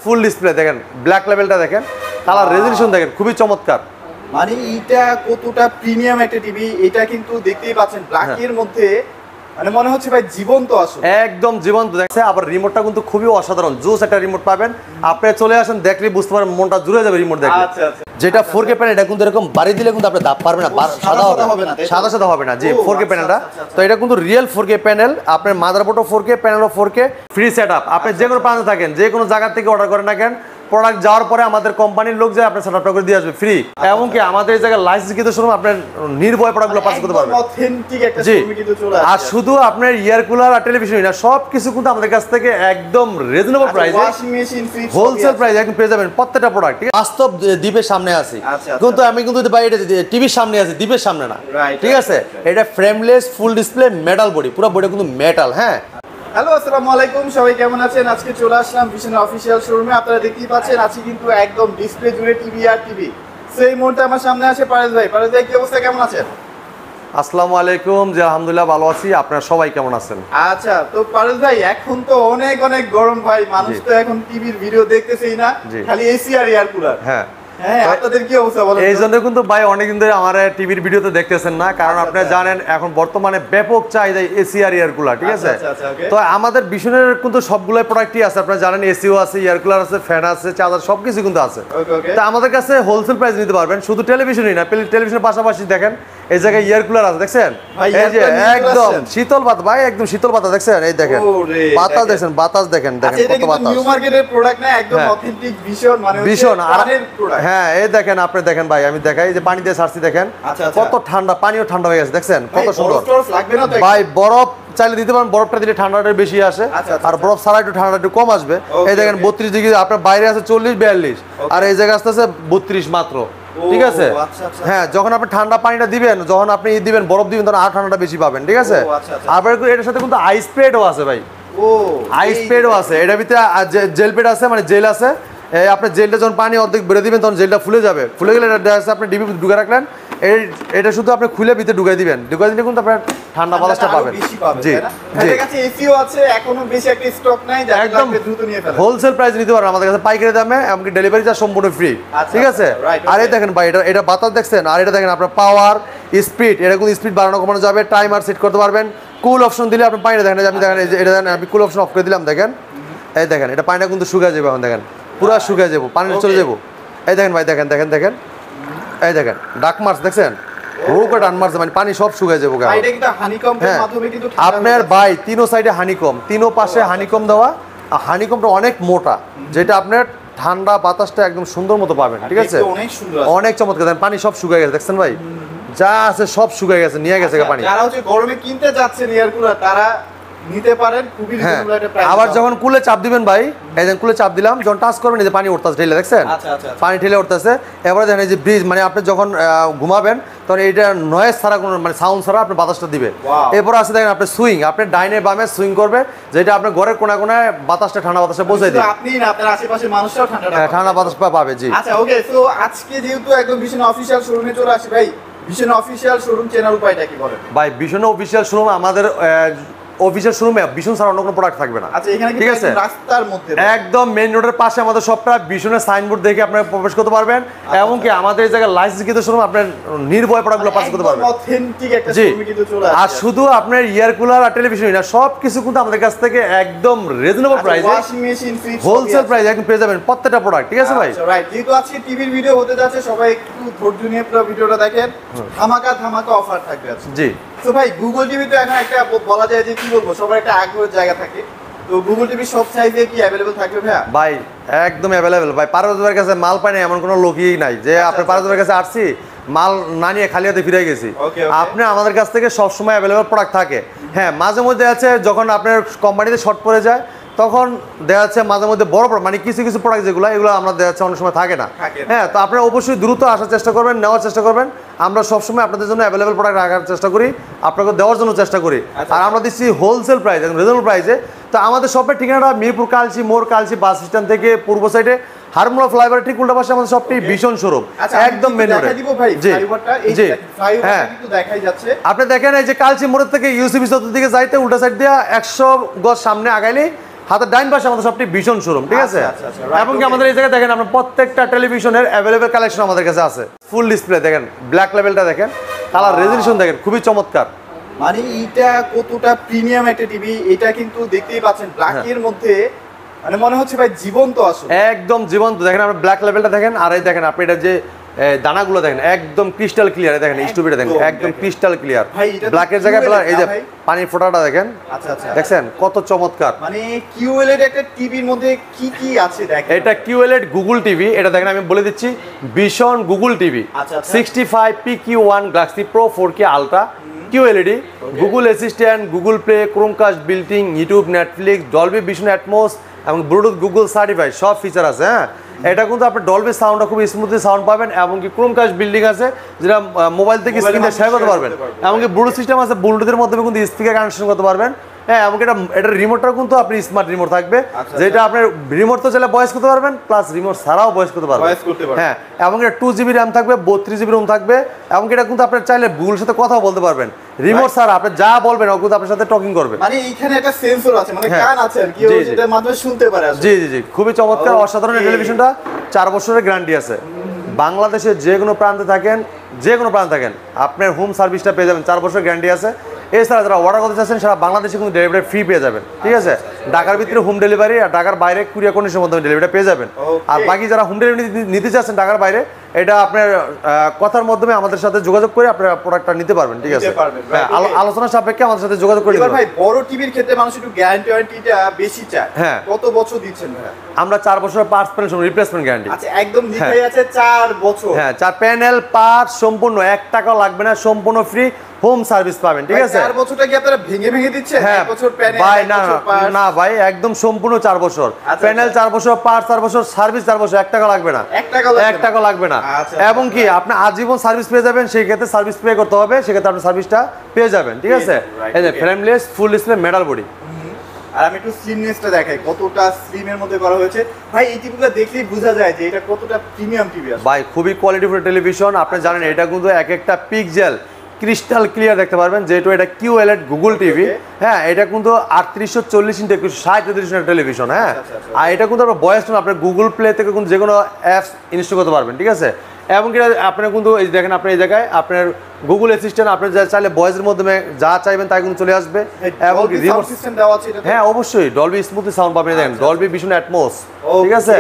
Full display দেখেন, black লেভেলটা দেখেন, কালার রেজোলিউশন দেখেন, খুবই চমৎকার। মানে এটা কতটা প্রিমিয়াম একটা টিভি, এটা কিন্তু দেখতেই পাচ্ছেন ব্ল্যাকের মধ্যে, মানে মনে হচ্ছে ভাই জীবন্ত আসলে, একদম জীবন্ত দেখছে। আবার রিমোটটা কিন্তু খুবই অসাধারণ, জুস একটা রিমোট পাবেন, আপনি চলে আসেন দেখলে বুঝতে পারবেন, মনটা জুড়ে যাবে রিমোট দেখলে। আচ্ছা আচ্ছা। যেটা 4K প্যানেল, এটা কিন্তু এরকম বাড়ি দিলে কিন্তু আপনি দাব পারবেন না, সাদা হবে না, সাদা সাদা হবে না। জি 4K প্যানেলটা, তো এটা কিন্তু রিয়েল 4K প্যানেল। আপনার মাদারবোর্ডও 4K, প্যানেলও 4K, ফ্রি সেটআপ। আপনি যে কোনো প্রান্তে থাকেন, যে কোনো জায়গা থেকে অর্ডার করেন না কেন, প্রোডাক্ট যাওয়ার পরে আমাদের কোম্পানির লোক যায় আপনার সেটআপটা করে দিয়ে আসবে ফ্রি। এমনকি আমাদের এই জায়গায় লাইসেন্স শোরুম, আপনার নির্ভয় প্রোডাক্টগুলো পারচেজ করতে পারবেন। অথেন্টিক একটা শোরুম কিন্তু চলে আসছে। আর শুধু আপনার ইয়ার কুলার আর টেলিভিশন না, সব কিছু কিন্তু আমাদের কাছ থেকে একদম রিজনেবল প্রাইসে, ওয়াশিং মেশিন, ফ্রিজ, হোলসেল প্রাইসে একদম পেয়ে যাবেন প্রত্যেকটা প্রোডাক্ট। ঠিক আছে, বাস্তব দ্বীপের সামনে আছি, কিন্তু আমি কিন্তু বাইরে টিভির সামনে আছি, দ্বীপের সামনে না। ঠিক আছে, এটা frameless full display metal body, পুরো বডি কিন্তু মেটাল। হ্যাঁ, হ্যালো আসসালামু আলাইকুম, সবাই কেমন আছেন? আজকে চলে আসলাম ভিশনের অফিসিয়াল শোরুমে। আপনারা দেখতেই পাচ্ছেন আজকে কিন্তু একদম ডিসপ্লে জুড়ে টিভি আর টিভি। সেই মুহূর্তে আমার সামনে আছে পারেশ ভাই। পারেশ ভাই, কি অবস্থা, কেমন আছেন? আসসালামু আলাইকুম। জি আলহামদুলিল্লাহ ভালো আছি, আপনারা সবাই কেমন আছেন? আচ্ছা, তো পারেশ ভাই এখন তো অনেক অনেক গরম ভাই, মানুষ তো এখন টিভির ভিডিও দেখতেছেই না, খালি এসি আর এয়ার কুলার। হ্যাঁ হ্যাঁ, আপনাদের কি অবস্থা বলেন? এই জন্য কিন্তু ভাই অনেকদিন ধরে আমার টিভির ভিডিওতে দেখতেছেন না, কারণ আপনারা জানেন এখন বর্তমানে ব্যাপক চাহিদা এসি আর এয়ার কুলার। ঠিক আছে, তো আমাদের ভীষণের কিন্তু সবগুলো প্রোডাক্টই আছে, আপনারা জানেন এসিও আছে, এয়ার কুলার আছে, ফ্যান আছে, চার্জার সবকিছু কিন্তু আছে। তো আমাদের কাছে হোলসেল প্রাইস নিতে পারবেন, শুধু টেলিভিশনই না, টেলিভিশনের পাশাপাশি দেখেন এই জায়গায় ইয়ার কুলার আছে, দেখছেন? এই যে একদম শীতল বাতাস ভাই, একদম শীতল বাতাস দেখছেন, এই দেখেন বাতাস দেখছেন, বাতাস দেখেন, দেখেন কত বাতাস। নিউ মার্কেটের প্রোডাক্ট না, একদম অথেন্টিক ভীষণ, মানে ভীষণ প্রাণের প্রোডাক্ট। হ্যাঁ, এই দেখেন, আপনি দেখেন ভাই, আমি দেখাই যে পানি দিয়ে ছাড়ছি, দেখেন কত ঠান্ডা, পানিও ঠান্ডা হয়ে গেছে, দেখছেন কত সুন্দর ভাই। বরফ চাইলে দিতে পারেন, বরফটা দিলে ঠান্ডাটা বেশি আসে, আর বরফ ছাড়া একটু ঠান্ডা একটু কম আসবে। এই দেখেন 32 ডিগ্রি, আপনার বাইরে আছে 40-42, আর এই জায়গায় আসতেছে 32 মাত্র। ঠিক আছে, হ্যাঁ, যখন আপনি ঠান্ডা পানিটা দিবেন, যখন আপনি দিবেন বরফ দিবেন, তখন আর ঠান্ডাটা বেশি পাবেন। ঠিক আছে, আর এটার সাথে কিন্তু আইস প্যাডও আছে ভাই, আইস প্যাডও আছে, এটার ভিতরে জেল প্যাড আছে, মানে জেল আছে। আপনার জেলটা যখন পানি অর্ধেক বেড়ে দিবেন, তখন জেলটা ফুলে যাবে, ফুলে গেলে এটা আপনি ডিবি ঢুকে রাখলেন, এটা শুধু আপনি খুলে ভিতরে ঢুকাই দিবেন, ঢুকাই দিলে কিন্তু আপনার ঠান্ডা বাতাসটা পাবেন। জি জি, কাছে এসিও আছে, এখনো বেশি একটা স্টক নাই, একদম দ্রুত নিয়ে ফেলেন। হোলসেল প্রাইস নিতে পারেন আমাদের কাছে পাইকারি দামে, এমনকি ডেলিভারি চার্জ সম্পূর্ণ ফ্রি। ঠিক আছে, আর এই দেখেন ভাই, এটা বাতাস দেখছেন, আর এটা দেখেন আপনার পাওয়ার, স্পিড, এটা কিন্তু স্পিড বাড়ানো কমানো যাবে, টাইমার সেট করতে পারবেন। কুল অপশন দিলে আপনি পানিটা দেখেন, আপনি দেখেন এটা দেখেন, আমি কুল অপশন অফ করে দিলাম, দেখেন এই দেখেন, এটা পানিটা কিন্তু শুকিয়ে যাবে, এখন দেখেন পুরা শুকিয়ে যাবো, পানি চলে যাবো। এই দেখেন ভাই, দেখেন দেখেন দেখেন, এই দেখেন ডাক মার্স দেখছেন, রোগটা টান মারছে, মানে পানি সব শুকিয়ে যাবো। হ্যাঁ, আপনার ভাই তিনো সাইডে হানিকম, তিনো পাশে হানিকম দেওয়া, আর হানিকমটা অনেক মোটা, যেটা আপনার ঠান্ডা বাতাসটা একদম সুন্দর মতো পাবেন। ঠিক আছে, অনেক চমৎকার, দেখেন পানি সব শুকিয়ে গেছে, দেখছেন ভাই, যা আছে সব শুকিয়ে গেছে, নিয়ে গেছে পানি। যারা হচ্ছে গরমে কিনতে যাচ্ছেন এয়ার কুলার, তারা নিতে পারেন, খুবই রিজনেবল একটা প্রাইস। আবার যখন কুলে চাপ দিবেন ভাই, এই যে কুলে চাপ দিলাম, যখন টাচ করবেন এই যে পানি উঠতেছে, ঠেলে দেখছেন, পানি ঠেলে উঠতেছে। এবারে দেখেন এই যে ব্রিজ, মানে আপনি যখন ঘুমাবেন তখন এইটা নয়েজ ছাড়া, কোনো মানে সাউন্ড ছাড়া আপনি বাতাসটা দিবে। এরপর আছে দেখেন আপনি সুইং, আপনি ডাইনে বামে সুইং করবে, যেটা আপনার ঘরের কোনা কোনায় বাতাসটা, ঠান্ডা বাতাসটা পৌঁছে দিবে, আপনি না আপনার আশেপাশের মানুষরাও ঠান্ডা বাতাস পাবে। জি আচ্ছা, ওকে। সো আজকে যেহেতু একদম ভিশন অফিশিয়াল শোরুমে চলে আসি ভাই, ভিশন অফিশিয়াল শোরুম চেনার উপায়টা কি বলেন? ভাই, ভিশন অফিশিয়াল শোরুম, আমাদের অফিসিয়াল শোরুমে ভীষণ ছাড়া অন্য কোনো প্রোডাক্ট থাকবে না। আচ্ছা, এখানে ঠিক আছে, রাস্তার মধ্যে একদম মেইন রোডের পাশে আমাদের সবটা ভীষণের সাইনবোর্ড দেখে আপনারা প্রবেশ করতে পারবেন, এমনকি আমাদের এই জায়গায় লাইসেন্স শোরুম, আপনার নির্ভয় প্রোডাক্টগুলো পারচেজ করতে পারবেন। অথেন্টিক একটা শোরুম কিন্তু চলে আসছে। আর শুধু আপনার ইয়ার কুলার আর টেলিভিশনই না, সব কিছু কিন্তু আমাদের কাছ থেকে একদম রিজনেবল প্রাইসে, ওয়াশিং মেশিন, ফ্রিজ, হোলসেল প্রাইসে একদম পেয়ে যাবেন প্রত্যেকটা প্রোডাক্ট। ঠিক আছে ভাই, রাইট। যেহেতু আজকে টিভির ভিডিও হতে যাচ্ছে, সবাই একটু ধৈর্য নিয়ে পুরো ভিডিওটা দেখেন, ধামাকা ধামাকা অফার থাকবে আজকে। জি, তো ভাই, গুগল টিভি তো এখন একটা বলা যায় যে কি বলবো, সবার একটা আগ্রহের জায়গা থাকে, তো গুগল টিভি সব সাইজে কি अवेलेबल থাকবে ভাইয়া? ভাই একদম अवेलेबल ভাই, পারভেজের কাছে মাল পাই না এমন কোনো লোকই নাই যে আপনি পারভেজের কাছে আসছি মাল না নিয়ে খালি হাতে ফিরে গেছি। আপনি আমাদের কাছ থেকে সব সময় अवेलेबल প্রোডাক্ট থাকে। হ্যাঁ, মাঝে মধ্যে আছে যখন আপনার কোম্পানিতে শর্ট পড়ে যায়, তখন দেখা যাচ্ছে মাঝে মধ্যে বড় মানে কিছু কিছু প্রোডাক্ট যেগুলো, এগুলো আমরা দেখা যাচ্ছে অনেক সময় থাকে না। হ্যাঁ, তো আপনারা অবশ্যই দ্রুত আসার চেষ্টা করবেন, নেওয়ার চেষ্টা করবেন। আমরা সবসময় আপনাদের জন্য অ্যাভেলেবল প্রোডাক্ট রাখার চেষ্টা করি, আপনাকে দেওয়ার জন্য চেষ্টা করি, আর আমরা দিচ্ছি হোলসেল প্রাইস, রিজনেবল প্রাইসে। তো আমাদের শপের ঠিকানাটা মিরপুর কালচি মোড়, কালচি বাস স্ট্যান্ড থেকে পূর্ব সাইডে হারমোনা ফ্লাইওভার ঠিক উল্টা পাশে আমাদের শপটি ভীষণ শোরুম, একদম মেন রোডে। জি জি, হ্যাঁ, দেখাই যাচ্ছে। আপনি দেখেন এই যে কালচি মোড়ের থেকে ইউসিবি চতুর্দিকে যাইতে উল্টা সাইড দিয়ে 100 গজ সামনে আগাইলেই হাতের ডাইন পাশে আমাদের সবটি ভীষণ শোরুম, ঠিক আছে? আচ্ছা, আচ্ছা, right, এবং কি okay. আমাদের এই জায়গায় দেখেন আপনার প্রত্যেকটা টেলিভিশনের অ্যাভেলেবেল কালেকশন আমাদের কাছে আছে। ফুল ডিসপ্লে দেখেন, ব্ল্যাক লেভেলটা দেখেন, কালার রেজলিউশন দেখেন, খুবই চমৎকার। মানে এটা কতটা প্রিমিয়াম একটা টিভি, এটা কিন্তু দেখতেই পাচ্ছেন ব্ল্যাকের মধ্যে, মানে মনে হচ্ছে ভাই জীবন্ত আসলে। একদম জীবন্ত দেখেন, আপনার ব্ল্যাক লেভেলটা দেখেন, আর এই দেখেন আপনি এটা যে দানাগুলো দেখেন একদম ক্রিস্টাল ক্লিয়ার, দেখেন স্টুপিটা দেখেন একদম ক্রিস্টাল ক্লিয়ার। ভাই এটা ব্ল্যাকের জায়গায় এই যে পানির ফোঁটাটা দেখেন, আচ্ছা আচ্ছা, দেখছেন কত চমৎকার। মানে কিউএলইডি একটা টিভির মধ্যে কি কি আছে দেখেন। এটা কিউএলইডি গুগল টিভি, এটা দেখেন আমি বলে দিচ্ছি ভীষণ গুগল টিভি, আচ্ছা, আচ্ছা। 65 PQ1 Galaxy pro 4K ultra QLED, Google assistant, Google play, Chromecast বিল্টিং, YouTube, Netflix, Dolby vision Atmos এবং ব্লুটুথ গুগল সার্টিফাইড সব ফিচার আছে। হ্যাঁ, এটা কিন্তু আপনি ডলবি সাউন্ডটা খুব স্মুথলি সাউন্ড পাবেন, এবং কি ক্রোমকাস্ট বিল্ডিং আছে যেটা মোবাইল থেকে স্ক্রিনে শেয়ার করতে পারবেন, এমনকি ব্লুটুথ সিস্টেম আছে, ব্লুটুথের মাধ্যমে কিন্তু স্পিকার কানেকশন করতে পারবেন। হ্যাঁ, এমনকি এটা রিমোটটাও কিন্তু আপনি স্মার্ট রিমোট থাকবে, যেটা আপনার রিমোট তো চাইলে ভয়েস করতে পারবেন, প্লাস রিমোট ছাড়াও ভয়েস করতে পারবেন। হ্যাঁ, এবং এটা 2GB র্যাম থাকবে, 32GB রোম থাকবে, এবং এটা কিন্তু আপনার চাইলে গুগলের সাথে কথাও বলতে পারবেন রিমোট ছাড়া। আপনি যা বলবেন ও কিন্তু আপনার সাথে টকিং করবে। মানে এইখানে একটা সেন্সর আছে, মানে কান আছে আর কি, ও যেটার মাধ্যমে শুনতে পারে আসলে। জি জি জি, খুবই চমৎকার অসাধারণ টেলিভিশনটা। 4 বছরের গ্যারান্টি আছে। বাংলাদেশের যে কোনো প্রান্তে থাকেন, আপনার হোম সার্ভিসটা পেয়ে যাবেন, 4 বছরের গ্যারান্টি আছে। এছাড়া যারা অর্ডার করতে চাচ্ছেন সারা বাংলাদেশে কিন্তু ডেলিভারি ফ্রি পেয়ে যাবেন, ঠিক আছে? ঢাকার ভিতরে হোম ডেলিভারি, আর ঢাকার বাইরে কুরিয়ার কন্ডিশনের মাধ্যমে ডেলিভারিটা পেয়ে যাবেন। আর বাকি যারা হোম ডেলিভারি নিতে চাচ্ছেন ঢাকার বাইরে, এটা আপনার কথার মাধ্যমে আমাদের সাথে যোগাযোগ করে আপনার প্রোডাক্টটা নিতে পারবেন, ঠিক আছে? হ্যাঁ, আলোচনা সাপেক্ষে আমাদের সাথে যোগাযোগ করে এবার ভাই বড় টিভির ক্ষেত্রে মানুষ একটু গ্যারান্টি ওয়ারেন্টিটা বেশি চায়। হ্যাঁ, কত বছর দিচ্ছেন ভাই? আমরা 4 বছরের পার্টস প্যানেল রিপ্লেসমেন্ট গ্যারান্টি। আচ্ছা, একদম লিখাই আছে 4 বছর। হ্যাঁ, 4 প্যানেল পার্টস সম্পূর্ণ 1 টাকা লাগবে না, সম্পূর্ণ ফ্রি হোম সার্ভিস পাবেন, ঠিক আছে? 4 বছরটা কি আপনারা ভেঙে ভেঙে দিচ্ছেন? হ্যাঁ 1 বছর প্যানেল, ভাই, 1 না বছর পার্টস? না ভাই, একদম সম্পূর্ণ 4 বছর প্যানেল, 4 বছর পার্টস, 4 বছর সার্ভিস, 4 বছর, 1 টাকা লাগবে না, 1 টাকা লাগবে না। আচ্ছা, এবং কি আপনি আজীবন সার্ভিস পেয়ে যাবেন, সেই ক্ষেত্রে সার্ভিস পে করতে হবে, সেক্ষেত্রে আপনি সার্ভিসটা পেয়ে যাবেন, ঠিক আছে? এই যে frameless full display metal body. আর আমি একটু স্লিমনেসটা দেখাই, কতটা স্লিমের মধ্যে করা হয়েছে ভাই। এই টিভিগুলো দেখলেই বোঝা যায় যে এটা কতটা প্রিমিয়াম টিভি আছে ভাই, খুবই কোয়ালিটিফুল টেলিভিশন। আপনি জানেন এটা কিন্তু এক একটা পিক্সেল ক্রিস্টাল ক্লিয়ার দেখতে পারবেন, যেহেতু এটা কিউএলইডি গুগল টিভি। হ্যাঁ, এটা কিন্তু 3840x160 টেলিভিশন। হ্যাঁ, আর এটা কিন্তু আপনার ভয়েস টোন আপনার গুগল প্লে থেকে কিন্তু যে কোনো অ্যাপস ইনস্টল করতে পারবেন, ঠিক আছে? এবং কি আপনার কিন্তু এই দেখেন, আপনি এই জায়গায় আপনার গুগল অ্যাসিস্ট্যান্ট, আপনি যা চাইলে ভয়েসের মাধ্যমে যা চাইবেন তাই কিন্তু চলে আসবে। এবং কি রিমোট সিস্টেম দেওয়া আছে। হ্যাঁ, অবশ্যই ডলবি স্মুথলি সাউন্ড পাবেন, দেখেন ডলবি ভিশন অ্যাটমোস, ঠিক আছে?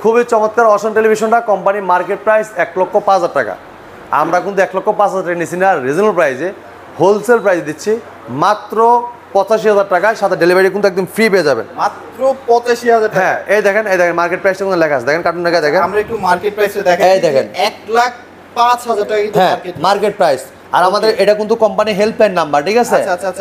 খুবই চমৎকার অসন টেলিভিশনটা। কোম্পানি মার্কেট প্রাইস 1,05,000 টাকা, আমরা কিন্তু 1,05,000 টাকা নিচ্ছি না, রিজনেবল প্রাইসে হোলসেল প্রাইস দিচ্ছি মাত্র 85,000 টাকায়, সাথে ডেলিভারি কিন্তু একদম ফ্রি পেয়ে যাবেন মাত্র 85,000 টাকা। হ্যাঁ, এই দেখেন মার্কেট প্রাইসটা কিন্তু লেখা আছে, দেখেন কার্টুন লেখা, দেখেন আমরা একটু মার্কেট প্রাইসটা দেখাই। এই দেখেন 1,05,000 টাকা কিন্তু মার্কেট প্রাইস। আর আমাদের এটা কিন্তু কোম্পানি হেল্পলাইন নাম্বার, ঠিক আছে?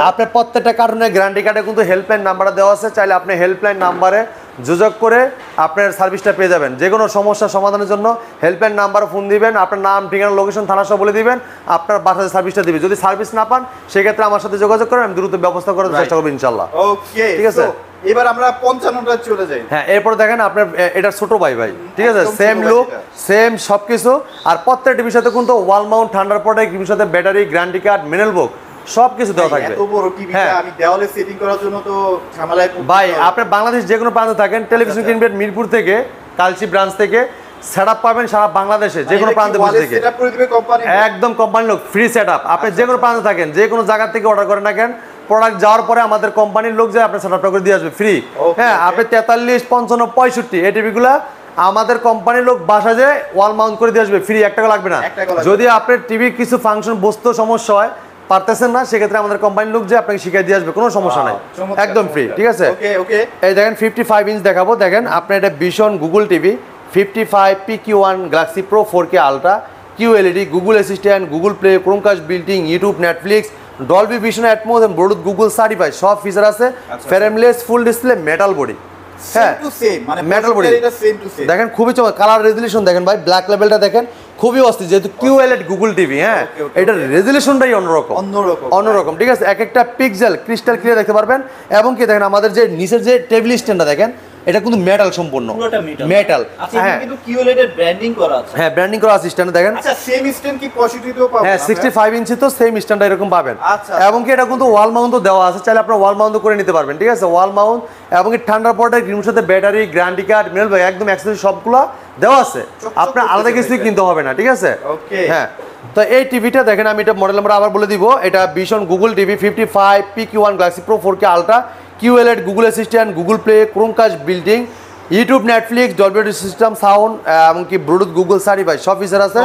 আপনার প্রত্যেকটা কার্টুনের গ্যারান্টি কার্ডে কিন্তু হেল্পলাইন নাম্বারটা দেওয়া আছে, চাইলে আপনি হেল্পলাইন নাম্বারে যোগাযোগ করে আপনার সার্ভিসটা পেয়ে যাবেন। যে কোনো সমস্যার সমাধানের জন্য হেল্পলাইন নাম্বারে ফোন দিবেন, আপনার নাম, ঠিকানা, লোকেশন, থানা সব বলে দিবেন, আপনার বাসায় সার্ভিসটা দিবে। যদি সার্ভিস না পান সেক্ষেত্রে আমার সাথে যোগাযোগ করেন, আমি দ্রুত ব্যবস্থা করার চেষ্টা করবো ইনশাল্লাহ। ওকে, ঠিক আছে? এবার আমরা 55টা চলে যাই। হ্যাঁ, এরপর দেখেন আপনার এটা ছোট ভাই, ঠিক আছে? সেম লুক, সেম সবকিছু। আর প্রত্যেকটা টিভির সাথে কিন্তু ওয়াল মাউন্ট ঠান্ডার প্রোটেক্ট, টিভির সাথে ব্যাটারি, গ্যারান্টি কার্ড, ম্যানুয়াল বুক সবকিছু দেওয়া থাকবে। এত বড় টিভিটা আমি দেওয়ালে সেটিং করার জন্য তো ঝামেলায় ভাই, আপনি বাংলাদেশ যে কোনো প্রান্তে থাকেন, টেলিভিশন কিনবেন মিরপুর থেকে, কালচি ব্রাঞ্চ থেকে সেটআপ পাবেন সারা বাংলাদেশে যে কোনো প্রান্তে বসে থেকে, সেটআপ করে দিবে কোম্পানি, একদম কোম্পানি লোক ফ্রি সেটআপ। আপনি যে কোনো প্রান্তে থাকেন, যে কোনো জায়গা থেকে অর্ডার করেন না কেন, প্রোডাক্ট যাওয়ার পরে আমাদের কোম্পানির লোক যায় আপনার সেটআপটা করে দিয়ে আসবে ফ্রি। হ্যাঁ, আপনি 43, 55, 65 এই টিভিগুলা আমাদের কোম্পানির লোক বাসা যায় ওয়াল মাউন্ট করে দিয়ে আসবে ফ্রি, 1 টাকা লাগবে না। যদি আপনার টিভি কিছু ফাংশন বসতে সমস্যা হয়, পারতেছেন না, সেক্ষেত্রে আমাদের কোম্পানির লোক যে আপনাকে শিখিয়ে দিয়ে আসবে, কোনো সমস্যা নাই, একদম ফ্রি, ঠিক আছে? এই দেখেন 55 ইঞ্চ দেখাবো, দেখেন আপনার এটা ভীষণ Google TV 55 PQ1 Galaxy pro 4K ultra QLED, Google assistant, Google play, Chromecast বিল্টিং, YouTube, Netflix, Dolby vision Atmos এবং ব্লুটুথ গুগল সার্টিফাইড সব ফিচার আছে। Frameless full display metal body. হ্যাঁ, মেটাল বডি দেখেন, খুবই চমৎকার কালার রেজুলেশন দেখেন ভাই, black লেভেলটা দেখেন খুবই অস্থির, যেহেতু কিউএলইডি গুগল টিভি। হ্যাঁ, এটার রেজুলেশনটাই অন্যরকম, ঠিক আছে? এক একটা পিক্সেল ক্রিস্টাল ক্লিয়ার দেখতে পারবেন। এবং কি দেখেন আমাদের যে নিচের যে টেবিল স্ট্যান্ডটা দেখেন এটা কিন্তু মেটাল সম্পূর্ণ, পুরোটা metal। মেটাল। আচ্ছা, এখানে কিন্তু QLED এর ব্র্যান্ডিং করা আছে। হ্যাঁ, ব্র্যান্ডিং করা আছে স্ট্যান্ডে দেখেন। আচ্ছা, সেম স্ট্যান্ড কি 65 তেও পাবো? হ্যাঁ, 65 ইঞ্চি তো সেম স্ট্যান্ডটা এরকম পাবেন। আচ্ছা, এবং কি এটা কিন্তু ওয়াল মাউন্টও দেওয়া আছে, চাইলে আপনারা ওয়াল মাউন্টও করে নিতে পারবেন, ঠিক আছে? ওয়াল মাউন্ট এবং কি ঠান্ডার পরে গ্রিমের সাথে ব্যাটারি, গ্যারান্টি কার্ড, মিনারেল ভাই একদম অ্যাক্সেসরি সবগুলো দেওয়া আছে, আপনার আলাদা কিছুই কিনতে হবে না, ঠিক আছে? ওকে। হ্যাঁ, তো এই টিভিটা দেখেন, আমি এটা মডেল নাম্বার আবার বলে দিব। এটা vision Google TV 55 PQ1 Galaxy pro 4K ultra, QLED, Google assistant, Google play, Chromecast building, YouTube, Netflix, Dolby system sound এমনকি ব্লুটুথ, গুগল সার্টিফাইড সব ফিচার আছে।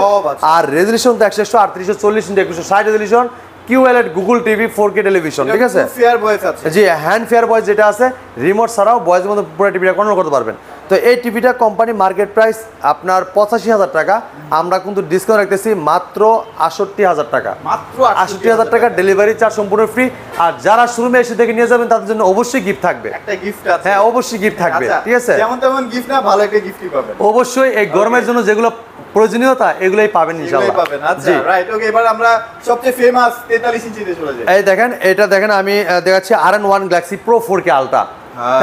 আর রেজলিউশন তো 138/40x2160 resolution, QLED, Google TV, 4K television, ঠিক আছে? Fair voice আছে। জি, hand fair voice যেটা আছে, remote ছাড়াও ভয়েসের মধ্যে পুরো টিভিটা কন্ট্রোল করতে পারবেন। তো এই টিভিটা কোম্পানি মার্কেট প্রাইস আপনার 85,000 টাকা, আমরা কিন্তু ডিসকাউন্ট রাখতেছি মাত্র 68,000 টাকা। মাত্র 68,000 টাকা, ডেলিভারি চার্জ সম্পূর্ণ ফ্রি। আর যারা শোরুমে এসে দেখে নিয়ে যাবেন তাদের জন্য অবশ্যই গিফট থাকবে, একটা গিফট আছে। হ্যাঁ অবশ্যই গিফট থাকবে, ঠিক আছে? যেমন তেমন গিফট না, ভালো একটা গিফটই পাবেন অবশ্যই। এই গরমের জন্য যেগুলো প্রয়োজনীয়তা এগুলোই পাবেন ইনশাআল্লাহ। পাবেন। আচ্ছা, রাইট, ওকে। এবার আমরা সবচেয়ে ফেমাস 43 ইঞ্চিতে চলে যাই। এই দেখেন, এটা দেখেন, আমি দেখাচ্ছি RN1 Galaxy pro 4K ultra.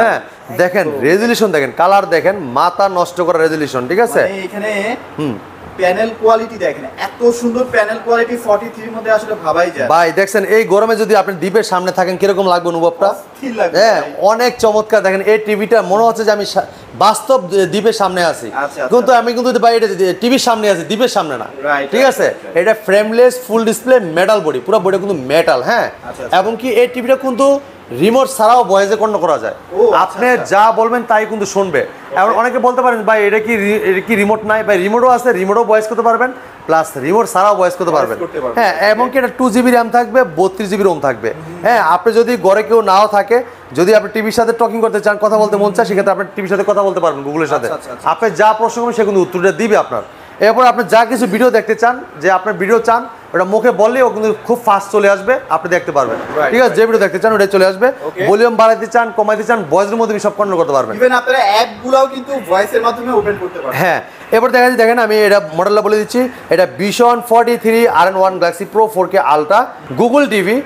হ্যাঁ, দেখেন রেজলিউশন, দেখেন কালার, দেখেন মাথা নষ্ট করা রেজলিউশন, ঠিক আছে? মানে এখানে প্যানেল কোয়ালিটি দেখেন, এত সুন্দর প্যানেল কোয়ালিটি 43 এর মধ্যে আসলে ভাবাই যায়। ভাই দেখছেন, এই গরমে যদি আপনি দ্বীপের সামনে থাকেন কিরকম লাগবে অনুভবটা? হ্যাঁ, অনেক চমৎকার। দেখেন এই টিভিটা মনে হচ্ছে যে আমি বাস্তব দ্বীপের সামনে আছি, কিন্তু আমি কিন্তু ভাই এটা টিভির সামনে আছি, দ্বীপের সামনে না, ঠিক আছে? এটা frameless, full display, metal body, পুরো বডি কিন্তু মেটাল। হ্যাঁ, এবং কি এই টিভিটা কিন্তু রিমোট ছাড়াও ভয়েসে কন্ট্রোল করা যায়। আপনি যা বলবেন তাই কিন্তু শুনবে। এবং অনেকে বলতে পারেন ভাই এটা কি রিমোট নাই? ভাই রিমোটও আছে, রিমোটও ভয়েস করতে পারবেন, প্লাস রিমোট ছাড়াও ভয়েস করতে পারবেন। হ্যাঁ, এবং কি এটা 2GB র্যাম থাকবে, 32GB রোম থাকবে। হ্যাঁ, আপনি যদি ঘরে কেউ নাও থাকে, যদি আপনি টিভির সাথে টকিং করতে চান, কথা বলতে মন চায়, সেক্ষেত্রে আপনি টিভির সাথে কথা বলতে পারবেন গুগলের সাথে। আপনি যা প্রশ্ন করবেন সে কিন্তু উত্তরটা দিবে আপনার। এরপর আপনি যা কিছু ভিডিও দেখতে চান, যে আপনার ভিডিও চান, ওটা মুখে বললে ও কিন্তু খুব ফাস্ট চলে আসবে, আপনি দেখতে পারবেন, ঠিক আছে? যে ভিডিও দেখতে চান ওটাই চলে আসবে। ভলিউম বাড়াইতে চান, কমাইতে চান, ভয়েসের মধ্যে সব কন্ট্রোল করতে পারবেন। ইভেন আপনারা অ্যাপগুলোও কিন্তু ভয়েসের মাধ্যমে ওপেন করতে পারবেন। হ্যাঁ, এবার দেখেন আমি এটা মডেলটা বলে দিচ্ছি। এটা vision 43 RN1 Galaxy pro 4K ultra, Google TV,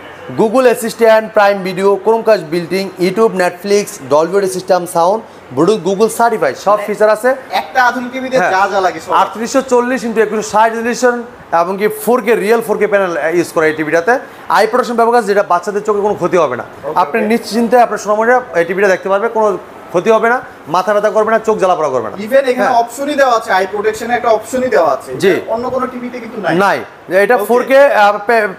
Google assistant, prime Video, Chromecast building, YouTube, Netflix, Dolby system sound, Bluetooth, Google certified সব ফিচার আছে। একটা আধুনিক টিভিতে যা যা লাগে সব। 3840x2160 রেজলিউশন এবং কি 4K real 4K panel use করে এই টিভিটাতে। আই প্রোটেকশন ব্যবহার, যেটা বাচ্চাদের চোখে কোনো ক্ষতি হবে না। আপনি নিশ্চিন্তে আপনার সোনামণিরা এই টিভিটা দেখতে পারবে, কোনো ক্ষতি হবে না, মাথা ব্যথা করবে না, চোখ জ্বালাপোড়া করবে না। ইভেন এখানে অপশনই দেওয়া আছে, আই প্রোটেকশনের একটা অপশনই দেওয়া আছে, জি, অন্য কোনো টিভিতে কিন্তু নাই। নাই। এটা 4K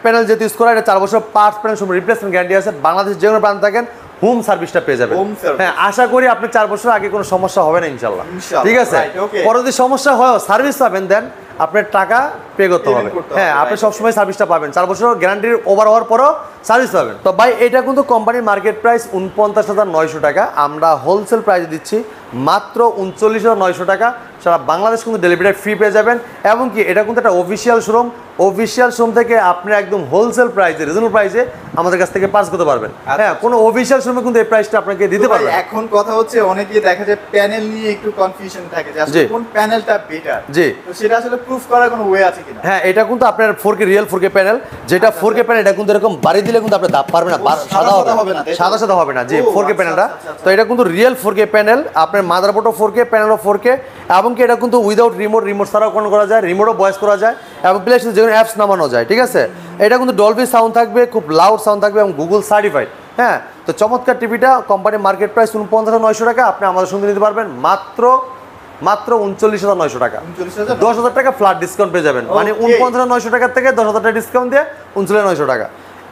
প্যানেল যেহেতু ইউজ করা, এটা 4 বছর পার্টস প্যানেল সব রিপ্লেসমেন্ট গ্যারান্টি আছে। বাংলাদেশ যে কোনো প্রান্তে থাকেন হোম সার্ভিসটা পেয়ে যাবেন। হ্যাঁ, আশা করি আপনি 4 বছর আগে কোনো সমস্যা হবে না ইনশাআল্লাহ, ঠিক আছে? পরে যদি সমস্যা হয়, সার্ভিস পাবেন, দেন আপনার টাকা পে করতে হবে। হ্যাঁ, আপনি সবসময় সার্ভিসটা পাবেন, 4 বছর গ্যারান্টির ওভার হওয়ার পরও সার্ভিস পাবেন। তো ভাই এটা কিন্তু কোম্পানির মার্কেট প্রাইস 49,900 টাকা, আমরা হোলসেল প্রাইসে দিচ্ছি মাত্র 39,900 টাকা। সারা বাংলাদেশ কিন্তু ডেলিভারি ফ্রি পেয়ে যাবেন। এবং কি এটা কিন্তু একটা অফিসিয়াল শোরুম থেকে আপনি একদম হোলসেল প্রাইসে, রিজনেবল প্রাইসে আমাদের কাছ থেকে পাস করতে পারবেন। হ্যাঁ, কোনো অফিসিয়াল শোরুমে কিন্তু এই প্রাইসটা আপনাকে দিতে পারবেন। এখন কথা হচ্ছে অনেকেই দেখা যায় প্যানেল নিয়ে একটু কনফিউশন থাকে যে আসলে কোন প্যানেলটা বেটার। জি, তো সেটা আসলে প্রুফ করার কোনো ওয়ে আছে কিনা? হ্যাঁ, এটা কিন্তু আপনার 4K রিয়েল 4K প্যানেল, যেটা 4K প্যানেল, এটা কিন্তু এরকম বাড়ি দিলে কিন্তু আপনি দাব পারবেন না, সাদা হবে না, সাদা হবে না। জি, 4K প্যানেলটা। তো এটা কিন্তু রিয়েল 4K প্যানেল, আপনার মাদারবোর্ডও 4K, প্যানেলও 4K। এবং কি এটা কিন্তু উইদাউট রিমোট ছাড়াও কন্ট্রোল করা যায়, রিমোটও ভয়েস করা যায়, এবং প্লে স্টোরে যে কোনো অ্যাপস নামানো যায়, ঠিক আছে? এটা কিন্তু ডলবি সাউন্ড থাকবে, খুব লাউড সাউন্ড থাকবে, এবং গুগল সার্টিফাইড। হ্যাঁ, তো চমৎকার টিভিটা, কোম্পানির মার্কেট প্রাইস 49,900 টাকা, আপনি আমাদের সঙ্গে নিতে পারবেন মাত্র 39,900 টাকা। 10,000 টাকা ফ্ল্যাট ডিসকাউন্ট পেয়ে যাবেন, মানে 49,900 টাকার থেকে 10,000 টাকা ডিসকাউন্ট দিয়ে 39,900 টাকা।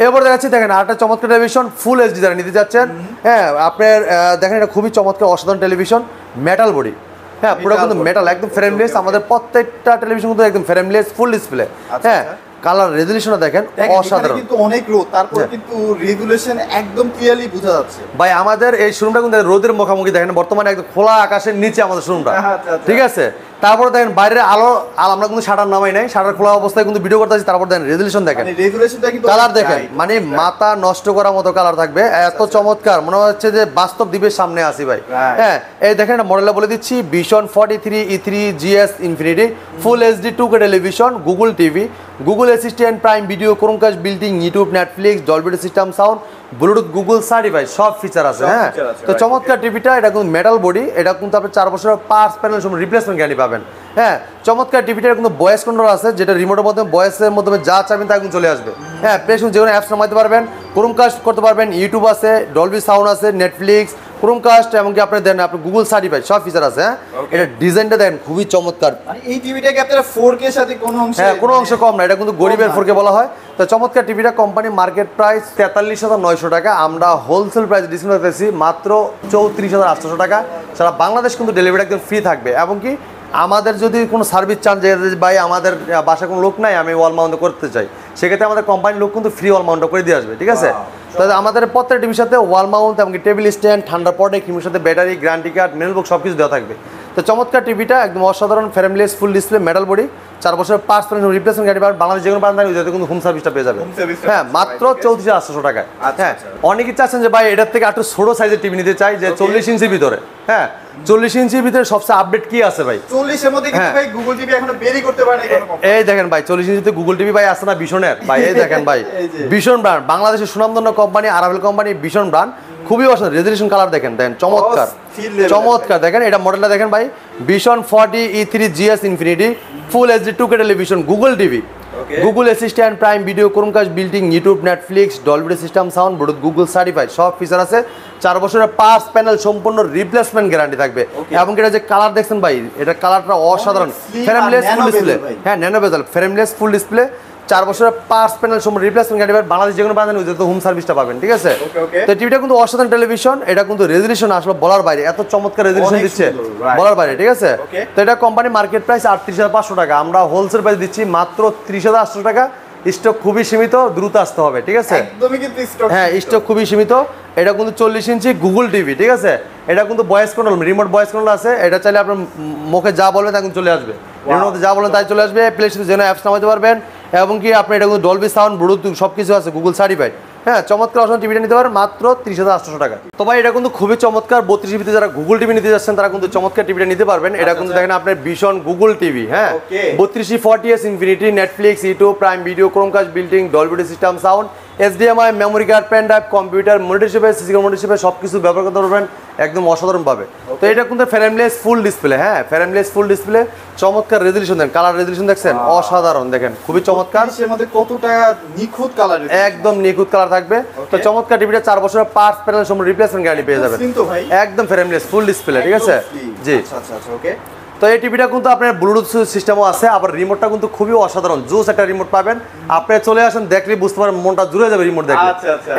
এবার দেখাচ্ছি, দেখেন আরেকটা চমৎকার টেলিভিশন, ফুল এইচডি যারা নিতে যাচ্ছেন। হ্যাঁ, আপনার দেখেন এটা খুবই চমৎকার অসাধারণ টেলিভিশন, মেটাল বডি। হ্যাঁ, পুরো কিন্তু মেটাল, একদম ফ্রেমলেস। আমাদের প্রত্যেকটা টেলিভিশন কিন্তু একদম ফ্রেমলেস, ফুল ডিসপ্লে। হ্যাঁ, কালার রেজুলেশনটা দেখেন অসাধারণ, কিন্তু অনেক রোদ, তারপর কিন্তু রেজুলেশন একদম ক্লিয়ারলি বোঝা যাচ্ছে। ভাই আমাদের এই শোরুমটা কিন্তু রোদের মুখোমুখি, দেখেন বর্তমানে একদম খোলা আকাশের নিচে আমাদের শোরুমটা, ঠিক আছে? তারপরে দেখেন বাইরের আলো, আমরা কিন্তু শাটার নামাই নাই, শাটার খোলা অবস্থায় কিন্তু ভিডিও করতে আছি। তারপর দেখেন রেজুলেশন দেখেন, কালার দেখেন, মানে মাথা নষ্ট করার মতো কালার থাকবে, এত চমৎকার, মনে হচ্ছে যে বাস্তব দ্বীপের সামনে আসি ভাই। হ্যাঁ, এই দেখেন একটা মডেলটা বলে দিচ্ছি, vision 43 E3 GS infinity, full HD 2K television, Google TV, Google assistant, prime Video, Chromecast building, YouTube, Netflix, Dolby system sound, Bluetooth Google certified সব ফিচার আছে। হ্যাঁ, তো চমৎকার টিভিটা, এটা কিন্তু মেটাল বডি, এটা কিন্তু আপনি 4 বছরের পার্টস প্যানেল সময় রিপ্লেসমেন্ট গ্যারান্টি পাবেন। হ্যাঁ, চমৎকার টিভিটার কিন্তু ভয়েস কন্ট্রোল আছে, যেটা রিমোটের মাধ্যমে ভয়েসের মাধ্যমে যা চাবেন তা এখন চলে আসবে। হ্যাঁ, প্লে স্টোর যে কোনো অ্যাপস নামাইতে পারবেন, ক্রোমকাস্ট করতে পারবেন, ইউটিউব আছে, ডলবি সাউন্ড আছে, নেটফ্লিক্স, ক্রোমকাস্ট, এমনকি আপনি দেন আপনি গুগল সার্টিফাইড সব ফিচার আছে। হ্যাঁ, এটা ডিজাইনটা দেখেন খুবই চমৎকার। মানে এই টিভিটাকে আপনারা 4K এর সাথে কোনো অংশে, হ্যাঁ, কোনো অংশ কম না, এটা কিন্তু গরিবের 4K বলা হয়। তো চমৎকার টিভিটা কোম্পানি মার্কেট প্রাইস 43,900 টাকা, আমরা হোলসেল প্রাইস ডিসকাউন্ট করতেছি মাত্র 34,800 টাকা। সারা বাংলাদেশ কিন্তু ডেলিভারি একদম ফ্রি থাকবে। এবং কি আমাদের যদি কোনো সার্ভিস চান যে ভাই আমাদের বাসায় কোনো লোক নাই, আমি ওয়াল মাউন্ট করতে চাই, সেক্ষেত্রে আমাদের কোম্পানির লোক কিন্তু ফ্রি ওয়াল মাউন্ট করে দিয়ে আসবে। ঠিক আছে, তাহলে আমাদের প্রত্যেকটা টিভির সাথে ওয়াল মাউন্ট, এমনকি টেবিল স্ট্যান্ড, ঠান্ডা পটে, টিভির সাথে ব্যাটারি, গ্যারান্টি কার্ড, মেল বুক সব কিছু দেওয়া থাকবে। তো চমৎকার টিভিটা একদম অসাধারণ, frameless, full display, metal body, 4 বছরের পার্টস প্যানেল রিপ্লেসমেন্ট গ্যারান্টি পাবেন। বাংলাদেশ যে কোনো প্রান্তে কিন্তু হোম সার্ভিসটা পেয়ে যাবেন। হ্যাঁ, মাত্র 34,800 টাকায়। হ্যাঁ, অনেকেই চাচ্ছেন যে ভাই এটার থেকে একটু ছোট সাইজের টিভি নিতে চাই, যে 40 ইঞ্চির ভিতরে। হ্যাঁ, 40 ইঞ্চির ভিতরে সবচেয়ে আপডেট কি আছে ভাই? 40 এর মধ্যে কিন্তু ভাই গুগল টিভি এখনো বেরি করতে পারে না কোনো কোম্পানি। এই দেখেন ভাই, 40 ইঞ্চিতে গুগল টিভি ভাই আছে না ভীষণের ভাই, এই দেখেন ভাই, ভীষণ ব্র্যান্ড, বাংলাদেশের সুনামধন্য কোম্পানি আরাভেল কোম্পানি, ভীষণ ব্র্যান্ড, খুবই অসাধারণ। রেজলিউশন কালার দেখেন, চমৎকার চমৎকার। দেখেন এটা মডেলটা দেখেন ভাই, vision 40 E3 GS infinity full HD 2K television, Google TV, Google assistant, prime Video, Chromecast, বিল্টিং, YouTube, Netflix, Dolby system sound, Bluetooth Google certified সব ফিচার আছে। 4 বছরের পার্টস প্যানেল সম্পূর্ণ রিপ্লেসমেন্ট গ্যারান্টি থাকবে। এবং এটা যে কালার দেখছেন ভাই, এটা কালারটা অসাধারণ, ফ্রেমলেস ফুল ডিসপ্লে। হ্যাঁ, ন্যানো বেজেল, ফ্রেমলেস ফুল ডিসপ্লে, 4 বছরের পার্টস প্যানেল সম্পূর্ণ রিপ্লেসমেন্ট গ্যারান্টি পাবেন। বাংলাদেশ যে কোনো প্রান্তে তো হোম সার্ভিসটা পাবেন। ঠিক আছে, তো টিভিটা কিন্তু অসাধারণ টেলিভিশন, এটা কিন্তু রেজলিউশন আসলে বলার বাইরে, এত চমৎকার রেজলিউশন দিচ্ছে বলার বাইরে। ঠিক আছে, তো এটা কোম্পানি মার্কেট প্রাইস 38,500 টাকা, আমরা হোলসেল প্রাইস দিচ্ছি মাত্র 30,800 টাকা। স্টক খুবই সীমিত, দ্রুত আসতে হবে। ঠিক আছে, একদমই কিন্তু স্টক, হ্যাঁ স্টক খুবই সীমিত। এটা কিন্তু 40 ইঞ্চি গুগল টিভি। ঠিক আছে, এটা কিন্তু voice control, remote voice control আছে, এটা চাইলে আপনার মুখে যা বলবেন তা কিন্তু চলে আসবে, রিমোটে যা বলেন তাই চলে আসবে। প্লে স্টোরে যেন অ্যাপস নামাতে পারবেন, এবং কি আপনি এটা কিন্তু ডলবি সাউন্ড, ব্লুটুথ সব কিছু আছে, গুগল সার্টিফাইড। হ্যাঁ, চমৎকার অসাধারণ টিভিটা নিতে পারেন মাত্র 30,800 টাকা। তো ভাই এটা কিন্তু খুবই চমৎকার, 32 জিবিতে যারা গুগল টিভি নিতে যাচ্ছেন তারা কিন্তু চমৎকার টিভিটা নিতে পারবেন। এটা কিন্তু দেখেন আপনার ভিশন গুগল টিভি। হ্যাঁ, 32 40s infinity, Netflix, YouTube, Prime Video, Chromecast, built in, Dolby system sound, HDMI, memory card, pen drive, computer, monitor হিসেবে, সিসি মনিটর হিসেবে সব কিছু ব্যবহার করতে পারবেন একদম অসাধারণ ভাবে। তো এটা কিন্তু ফ্রেমলেস ফুল ডিসপ্লে। হ্যাঁ, ফ্রেমলেস ফুল ডিসপ্লে, চমৎকার রেজলিউশন দেন, কালার রেজলিউশন দেখছেন অসাধারণ, দেখেন খুবই চমৎকার। এর মধ্যে কতটা নিখুঁত কালার, একদম নিখুঁত কালার থাকবে। তো চমৎকার টিভিটা 4 বছরের পার্টস প্যানেল সম্পূর্ণ রিপ্লেসমেন্ট গ্যারান্টি পেয়ে যাবেন। একদম ফ্রেমলেস ফুল ডিসপ্লে। ঠিক আছে, জি আচ্ছা আচ্ছা ওকে। তো এই টিভিটা কিন্তু আপনার ব্লুটুথ সিস্টেমও আছে, আবার রিমোটটা কিন্তু খুবই অসাধারণ, জোস একটা রিমোট পাবেন। আপনি চলে আসেন, দেখলে বুঝতে পারেন, মনটা জুড়ে যাবে রিমোট দেখলে,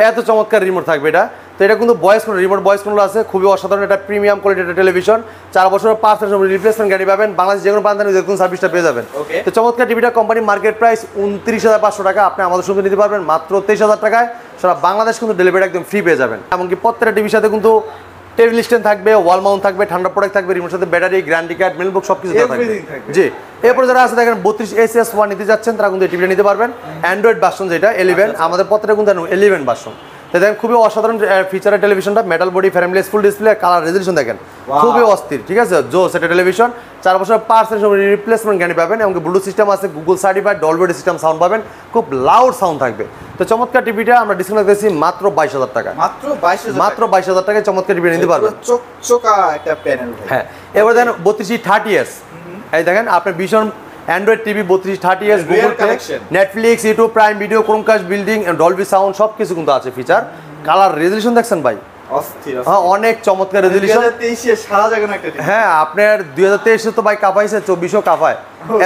এত চমৎকার রিমোট থাকবে এটা। তো এটা কিন্তু voice control, remote voice control আছে, খুবই অসাধারণ, এটা প্রিমিয়াম কোয়ালিটির টেলিভিশন, 4 বছরের পার্টস রিপ্লেসমেন্ট গ্যারান্টি পাবেন। বাংলাদেশ যে কোনো প্রান্তে যে কোনো সার্ভিসটা পেয়ে যাবেন। তো চমৎকার টিভিটা কোম্পানি মার্কেট প্রাইস 29,500 টাকা, আপনি আমাদের সঙ্গে নিতে পারবেন মাত্র 23,000 টাকায়। সারা বাংলাদেশ কিন্তু ডেলিভারি একদম ফ্রি পেয়ে যাবেন। এমনকি প্রত্যেকটা টিভির সাথে কিন্তু টেবিল স্ট্যান্ড থাকবে, ওয়াল মাউন্ট থাকবে, ঠান্ডা প্রোডাক্ট থাকবে, রিমোট সাথে ব্যাটারি, গ্যারান্টি কার্ড, মেল বুক সবকিছু থাকবে। জি, এরপর যারা আছে দেখেন 32 SS1 নিতে যাচ্ছেন তারা কিন্তু এই টিভিটা নিতে পারবেন। অ্যান্ড্রয়েড ভার্সন যেটা 11, আমাদের প্রত্যেকটা কিন্তু 11 ভার্সন। তো দেখেন খুবই অসাধারণ ফিচারের টেলিভিশনটা, metal body, frameless full display, colour resolution দেখেন খুবই অস্থির। ঠিক আছে, জোস এটা টেলিভিশন, 4 বছর পার্টস রিপ্লেসমেন্ট গ্যারান্টি পাবেন, এবং ব্লুটুথ সিস্টেম আছে, Google certified, Dolby system sound পাবেন, খুব লাউড সাউন্ড থাকবে। তো চমৎকার টিভিটা আমরা ডিসকাউন্ট দিয়েছি মাত্র 22,000 টাকা, মাত্র 22,000 টাকায় চমৎকার টিভি নিতে পারবেন। চকচকা একটা প্যানেল। হ্যাঁ, এবার দেখেন 32 30s, এই দেখেন আপনার ভীষণ Android TV 32 30s, Google play, Netflix, YouTube, Prime Video, Chromecast, building, Dolby sound সব কিছু কিন্তু আছে ফিচার। কালার রেজলিউশন দেখছেন ভাই, হ্যাঁ অনেক চমৎকার রেজলিউশন। হ্যাঁ, আপনার 2023 তো ভাই কাঁপাইছে, 2400 কাঁপায়,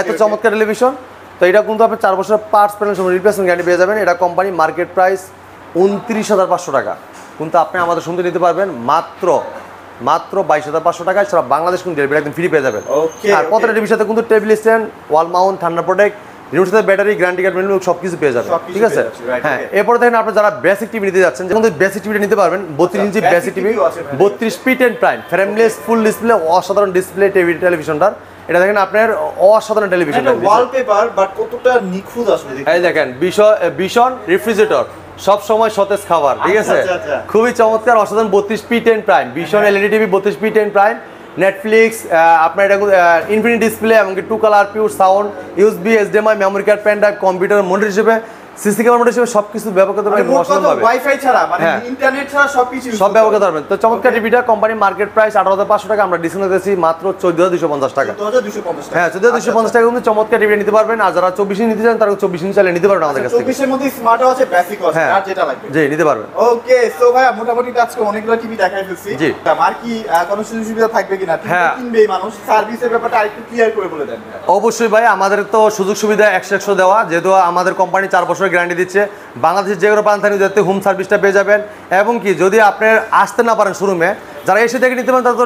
এত চমৎকার টেলিভিশন। তো এটা কিন্তু আপনি 4 বছরের পার্টস প্যানেল সময় রিপ্লেসমেন্ট গ্যারান্টি পেয়ে যাবেন। এটা কোম্পানি মার্কেট প্রাইস 29,500 টাকা, কিন্তু আপনি আমাদের সঙ্গে নিতে পারবেন মাত্র 22,500 টাকায়। সারা বাংলাদেশ কিন্তু ডেলিভারি একদম ফ্রি পেয়ে যাবেন। আর প্রত্যেকটা টিভির সাথে কিন্তু টেবিল স্ট্যান্ড, ওয়াল মাউন্ট, ঠান্ডা প্রোটেক্ট, রিমোট সাথে ব্যাটারি, গ্যারান্টি কার্ড, মেনু সব কিছু পেয়ে যাবেন। ঠিক আছে, হ্যাঁ। এরপরে দেখেন আপনি যারা বেসিক টিভি নিতে যাচ্ছেন, যেমন বেসিক টিভিটা নিতে পারবেন 32 inch basic TV, 32 fit and prime, frameless full display, অসাধারণ ডিসপ্লে টেলিভিশনটার। এটা দেখেন আপনার অসাধারণ টেলিভিশন, ওয়ালপেপার বাট কতটা নিখুঁত আসলে। এই দেখেন ভীষণ রেফ্রিজারেটর, সব সময় সতেজ খাবার। ঠিক আছে, খুবই চমৎকার অসাধারণ 32 ফিট এন্ড প্রাইম, ভীষণ LED TV 32 fit and prime, Netflix, আপনার এটা ইনফিনিটি ডিসপ্লে, এমনকি 2 colour pure sound, USB, HDMI, memory card, pen drive, computer, monitor হিসেবে সিসি ক্যামেরা হিসেবে সবকিছু ব্যবহার করতে পারবেন অসাধারণ ভাবে। ওয়াইফাই ছাড়া মানে হ্যাঁ। ইন্টারনেট ছাড়া সবকিছু সব ব্যবহার করতে পারবেন। তো চমৎকার টিভিটা কোম্পানি মার্কেট প্রাইস 18,500 টাকা, আমরা ডিসকাউন্ট দিয়েছি মাত্র 14,250 টাকা। 2250 টাকা। হ্যাঁ 14,250 টাকা কিন্তু চমৎকার টিভি নিতে পারবেন। আর যারা 24 ইঞ্চি নিতে চান তারা 24 ইঞ্চি চাইলে নিতে পারবেন আমাদের কাছ থেকে। 24 এর মধ্যে স্মার্টও আছে, বেসিকও আছে, হ্যাঁ। আর যেটা লাগবে। জি নিতে পারবেন। ওকে, সো ভাই মোটামুটি আজকে অনেকগুলো টিভি দেখাই ফেলছি। জি। আর কি কোনো সুযোগ সুবিধা থাকবে কিনা? টিভি হ্যাঁ। কিনবেই মানুষ, সার্ভিসের ব্যাপারটা আরেকটু ক্লিয়ার করে বলে দেন। অবশ্যই ভাই, আমাদের তো সুযোগ সুবিধা 100 দেওয়া, যেহেতু আমাদের কোম্পানি 4 বছরের গ্যারান্টি দিচ্ছে। বাংলাদেশের যে কোনো প্রান্ত থেকে যাতে হোম সার্ভিসটা পেয়ে যাবেন। এবং কি যদি আপনি আসতে না পারেন শোরুমে, যারা এসে দেখে নিতে পারেন তারা তো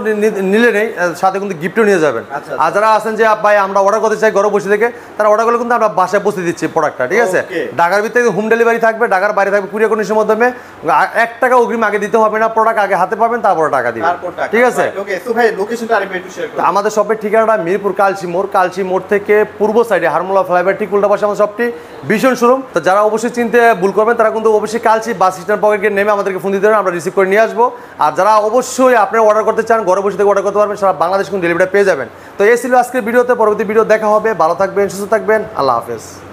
নিলে নেই, সাথে কিন্তু গিফটও নিয়ে যাবেন। আচ্ছা। আর যারা আছেন যে ভাই আমরা অর্ডার করতে চাই ঘরে বসে থেকে, তারা অর্ডার করলে কিন্তু আমরা বাসায় পৌঁছে দিচ্ছি প্রোডাক্টটা, ঠিক আছে? Okay. ঢাকার ভিতরে হোম ডেলিভারি থাকবে, ঢাকার বাইরে থাকবে কুরিয়ার কন্ডিশনের মাধ্যমে। 1 টাকা অগ্রিম আগে দিতে হবে না, প্রোডাক্ট আগে হাতে পাবেন তারপরে টাকা দিবেন, তারপর টাকা। ঠিক আছে? ওকে, সো ভাই লোকেশনটা আরেকবার একটু শেয়ার করুন। আমাদের শপের ঠিকানাটা মিরপুর কালচি মোড় থেকে পূর্ব সাইডে হারমোলা ফ্লাইওভার ঠিক উল্টা পাশে আমাদের শপটি, ভীষণ শোরুম। তো যারা অবশ্যই চিনতে ভুল করবেন তারা কিন্তু অবশ্যই কালচি বাস স্ট্যান্ড পকেটে নেমে আমাদেরকে ফোন দিতে পারেন, আমরা রিসিভ করে নিয়ে আসবো। আর যারা অবশ্যই আপনারা অর্ডার করতে চান ঘরে বসে থেকে অর্ডার করতে পারবেন, সারা বাংলাদেশ কিন্তু ডেলিভারি পেয়ে যাবেন। তো এই ছিল আজকের ভিডিওতে, পরবর্তী ভিডিও দেখা হবে। ভালো থাকবেন, সুস্থ থাকবেন, আল্লাহ হাফেজ।